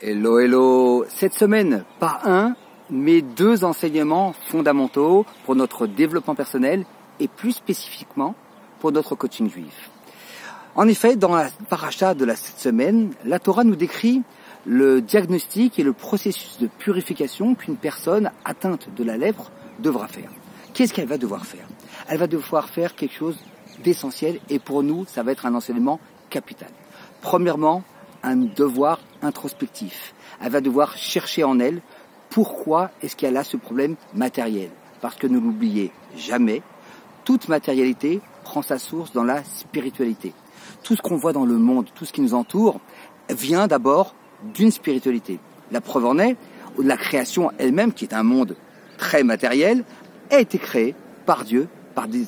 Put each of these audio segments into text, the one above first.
Hello, hello. Cette semaine, pas un, mais deux enseignements fondamentaux pour notre développement personnel et plus spécifiquement pour notre coaching juif. En effet, dans la paracha de cette semaine, la Torah nous décrit le diagnostic et le processus de purification qu'une personne atteinte de la lèpre devra faire. Qu'est-ce qu'elle va devoir faire? Elle va devoir faire quelque chose d'essentiel et pour nous, ça va être un enseignement capital. Premièrement, un devoir introspectif. Elle va devoir chercher en elle pourquoi est-ce qu'elle a ce problème matériel. Parce que ne l'oubliez jamais, toute matérialité prend sa source dans la spiritualité. Tout ce qu'on voit dans le monde, tout ce qui nous entoure, vient d'abord d'une spiritualité. La preuve en est, la création elle-même, qui est un monde très matériel, a été créée par Dieu,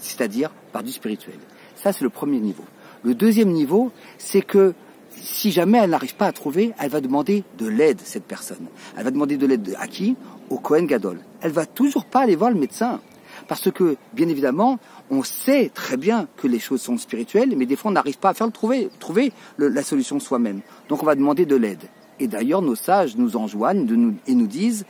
c'est-à-dire par du spirituel. Ça, c'est le premier niveau. Le deuxième niveau, c'est que si jamais elle n'arrive pas à trouver, elle va demander de l'aide, cette personne. Elle va demander de l'aide à qui? Au Kohen Gadol. Elle va toujours pas aller voir le médecin. Parce que, bien évidemment, on sait très bien que les choses sont spirituelles, mais des fois on n'arrive pas à faire trouver la solution soi-même. Donc on va demander de l'aide. Et d'ailleurs, nos sages nous enjoignent et nous disent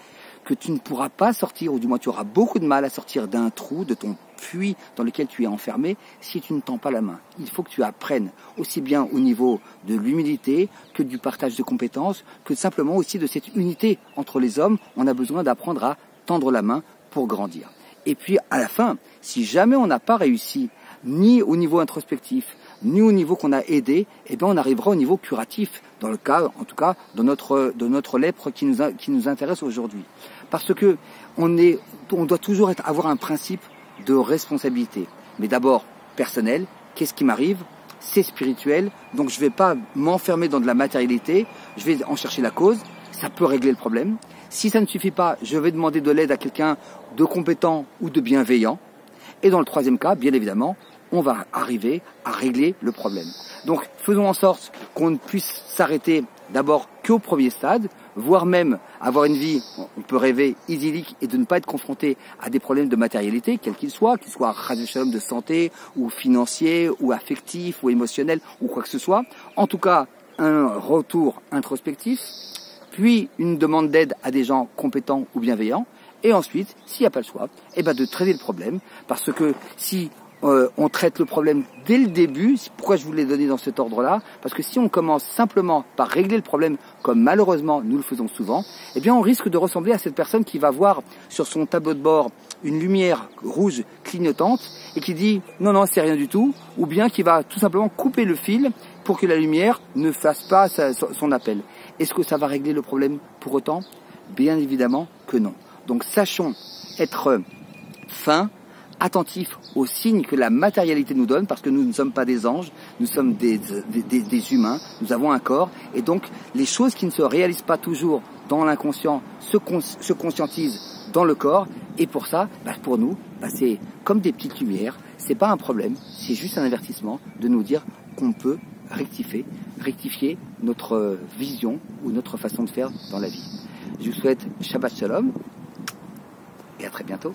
que tu ne pourras pas sortir, ou du moins tu auras beaucoup de mal à sortir d'un trou, de ton puits dans lequel tu es enfermé, si tu ne tends pas la main. Il faut que tu apprennes, aussi bien au niveau de l'humilité, que du partage de compétences, que simplement aussi de cette unité entre les hommes. On a besoin d'apprendre à tendre la main pour grandir. Et puis, à la fin, si jamais on n'a pas réussi, ni au niveau introspectif, ni au niveau qu'on a aidé, eh bien on arrivera au niveau curatif, dans le cas, en tout cas, de notre lèpre qui nous intéresse aujourd'hui. Parce que on doit toujours avoir un principe de responsabilité. Mais d'abord, personnel, qu'est-ce qui m'arrive? C'est spirituel, donc je ne vais pas m'enfermer dans de la matérialité, je vais en chercher la cause, ça peut régler le problème. Si ça ne suffit pas, je vais demander de l'aide à quelqu'un de compétent ou de bienveillant. Et dans le troisième cas, bien évidemment, on va arriver à régler le problème. Donc, faisons en sorte qu'on ne puisse s'arrêter d'abord qu'au premier stade, voire même avoir une vie, on peut rêver, idyllique et de ne pas être confronté à des problèmes de matérialité, quels qu'ils soient de santé, ou financiers, ou affectifs, ou émotionnels, ou quoi que ce soit. En tout cas, un retour introspectif, puis une demande d'aide à des gens compétents ou bienveillants, et ensuite, s'il n'y a pas le choix, eh ben de traiter le problème, parce que si on traite le problème dès le début, c'est pourquoi je vous l'ai donné dans cet ordre-là, parce que si on commence simplement par régler le problème, comme malheureusement nous le faisons souvent, eh bien on risque de ressembler à cette personne qui va voir sur son tableau de bord une lumière rouge clignotante et qui dit non, non, c'est rien du tout, ou bien qui va tout simplement couper le fil pour que la lumière ne fasse pas son appel. Est-ce que ça va régler le problème pour autant? Bien évidemment que non. Donc sachons être fins, attentifs aux signes que la matérialité nous donne, parce que nous ne sommes pas des anges, nous sommes des humains, nous avons un corps, et donc les choses qui ne se réalisent pas toujours dans l'inconscient se conscientisent dans le corps, et pour ça, pour nous, c'est comme des petites lumières, c'est pas un problème, c'est juste un avertissement de nous dire qu'on peut rectifier notre vision ou notre façon de faire dans la vie. Je vous souhaite Shabbat Shalom, et à très bientôt.